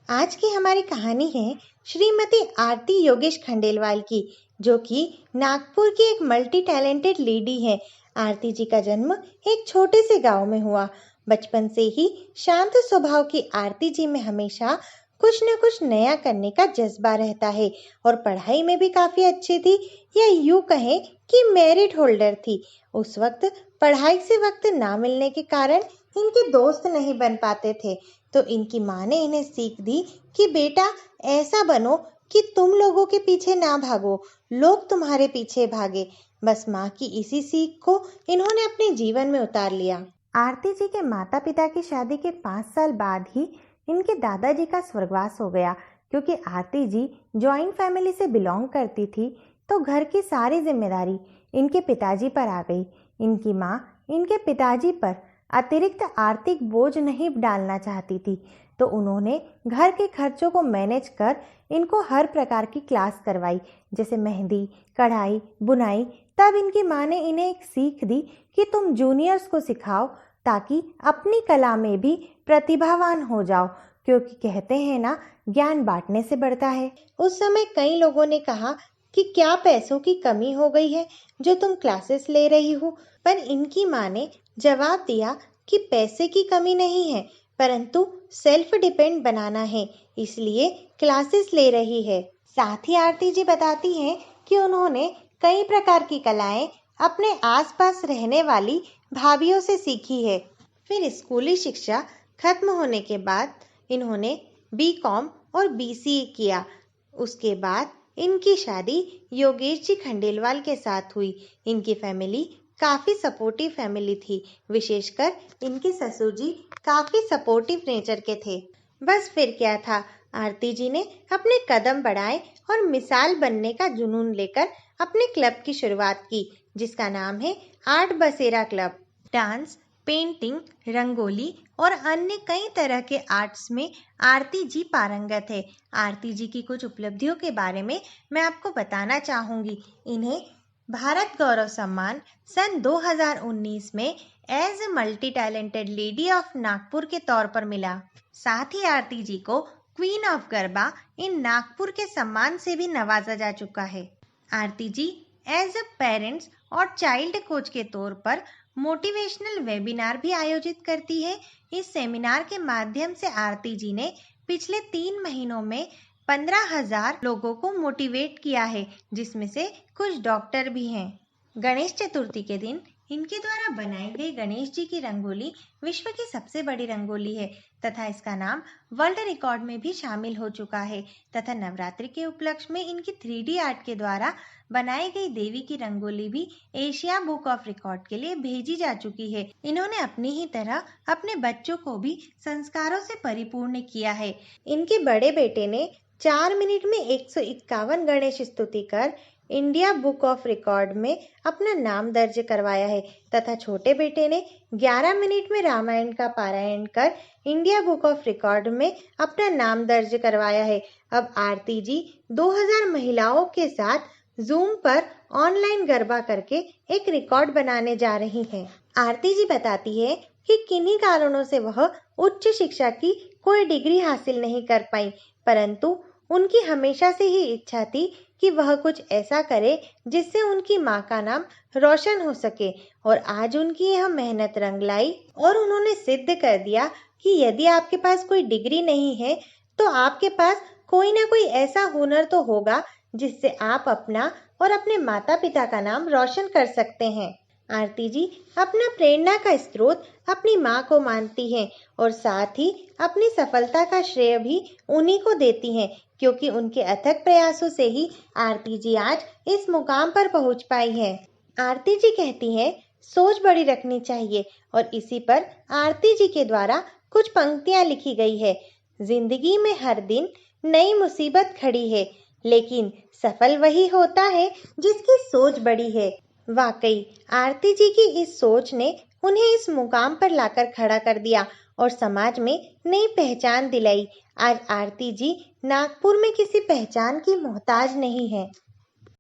आज की हमारी कहानी है श्रीमती आरती योगेश खंडेलवाल की, जो कि नागपुर की एक मल्टी टैलेंटेड लेडी है। आरती जी का जन्म एक छोटे से गांव में हुआ। बचपन से ही शांत स्वभाव की आरती जी में हमेशा कुछ न कुछ नया करने का जज्बा रहता है और पढ़ाई में भी काफी अच्छी थी, या यूं कहें कि मेरिट होल्डर थी। उस वक्त पढ़ाई से वक्त ना मिलने के कारण इनके दोस्त नहीं बन पाते थे, तो इनकी माँ ने इन्हें सीख दी कि बेटा ऐसा बनो कि तुम लोगों के पीछे ना भागो, लोग तुम्हारे पीछे भागे। बस माँ की इसी सीख को इन्होंने अपने जीवन में उतार लिया। आरती जी के माता पिता की शादी के 5 साल बाद ही इनके दादाजी का स्वर्गवास हो गया। क्योंकि आरती जी जॉइंट फैमिली से बिलोंग करती थी, तो घर की सारी जिम्मेदारी इनके पिताजी पर आ गई। इनकी माँ इनके पिताजी पर अतिरिक्त आर्थिक बोझ नहीं डालना चाहती थी, तो उन्होंने घर के खर्चों को मैनेज कर इनको हर प्रकार की क्लास करवाई, जैसे मेहंदी, कढ़ाई, बुनाई। तब इनकी माँ ने इन्हें एक सीख दी कि तुम जूनियर्स को सिखाओ ताकि अपनी कला में भी प्रतिभावान हो जाओ, क्योंकि कहते हैं ना, ज्ञान बांटने से बढ़ता है। उस समय कई लोगों ने कहा कि क्या पैसों की कमी हो गई है जो तुम क्लासेस ले रही हो, पर इनकी माँ ने जवाब दिया कि पैसे की कमी नहीं है, परंतु सेल्फ डिपेंड बनाना है, इसलिए क्लासेस ले रही है। साथ ही आरती जी बताती हैं कि उन्होंने कई प्रकार की कलाएं अपने आसपास रहने वाली भाभीयों से सीखी है। फिर स्कूली शिक्षा खत्म होने के बाद इन्होंने बीकॉम और बीसीए किया। उसके बाद इनकी शादी योगेश जी खंडेलवाल के साथ हुई। इनकी फैमिली काफी सपोर्टिव फैमिली थी, विशेषकर इनके ससुर जी काफी सपोर्टिव नेचर के थे। बस फिर क्या था, आरती जी ने अपने कदम बढ़ाए और मिसाल बनने का जुनून लेकर अपने क्लब की शुरुआत की, जिसका नाम है आर्ट बसेरा क्लब। डांस, पेंटिंग, रंगोली और अन्य कई तरह के आर्ट्स में आरती जी पारंगत है। आरती जी की कुछ उपलब्धियों के बारे में मैं आपको बताना चाहूंगी। इन्हें भारत गौरव सम्मान सन 2019 में as a multi talented lady of Nagpur के तौर पर मिला। साथ ही आरती जी को queen of Garba in Nagpur के सम्मान से भी नवाजा जा चुका है। Aarti ji as a parents और चाइल्ड कोच के तौर पर मोटिवेशनल वेबिनार भी आयोजित करती है। इस सेमिनार के माध्यम से आरती जी ने पिछले 3 महीनों में 15,000 लोगों को मोटिवेट किया है, जिसमें से कुछ डॉक्टर भी हैं। गणेश चतुर्थी के दिन इनके द्वारा बनाई गई गणेश जी की रंगोली विश्व की सबसे बड़ी रंगोली है तथा इसका नाम वर्ल्ड रिकॉर्ड में भी शामिल हो चुका है। तथा नवरात्रि के उपलक्ष्य में इनकी 3D आर्ट के द्वारा बनाई गई देवी की रंगोली भी एशिया बुक ऑफ रिकॉर्ड के लिए भेजी जा चुकी है। इन्होंने अपनी ही तरह अपने बच्चों को भी संस्कारों से परिपूर्ण किया है। इनके बड़े बेटे ने 4 मिनट में 151 गणेश स्तुति कर इंडिया बुक ऑफ रिकॉर्ड में अपना नाम दर्ज करवाया है, तथा छोटे बेटे ने 11 मिनट में रामायण का पारायण कर इंडिया बुक ऑफ रिकॉर्ड में अपना नाम दर्ज करवाया है। अब आरती जी 2000 महिलाओं के साथ जूम पर ऑनलाइन गरबा करके एक रिकॉर्ड बनाने जा रही हैं। आरती जी बताती है कि किन्हीं कारणों से वह उच्च शिक्षा की कोई डिग्री हासिल नहीं कर पाई, परंतु उनकी हमेशा से ही इच्छा थी कि वह कुछ ऐसा करे जिससे उनकी माँ का नाम रोशन हो सके, और आज उनकी यह मेहनत रंग लाई और उन्होंने सिद्ध कर दिया कि यदि आपके पास कोई डिग्री नहीं है तो आपके पास कोई ना कोई ऐसा हुनर तो होगा जिससे आप अपना और अपने माता पिता का नाम रोशन कर सकते हैं। आरती जी अपना प्रेरणा का स्रोत अपनी माँ को मानती हैं और साथ ही अपनी सफलता का श्रेय भी उन्हीं को देती हैं, क्योंकि उनके अथक प्रयासों से ही आरती जी आज इस मुकाम पर पहुंच पाई है। आरती जी कहती हैं, सोच बड़ी रखनी चाहिए, और इसी पर आरती जी के द्वारा कुछ पंक्तियां लिखी गई है। जिंदगी में हर दिन नई मुसीबत खड़ी है, लेकिन सफल वही होता है जिसकी सोच बड़ी है। वाकई आरती जी की इस सोच ने उन्हें इस मुकाम पर लाकर खड़ा कर दिया और समाज में नई पहचान दिलाई। आज आरती जी नागपुर में किसी पहचान की मोहताज नहीं है।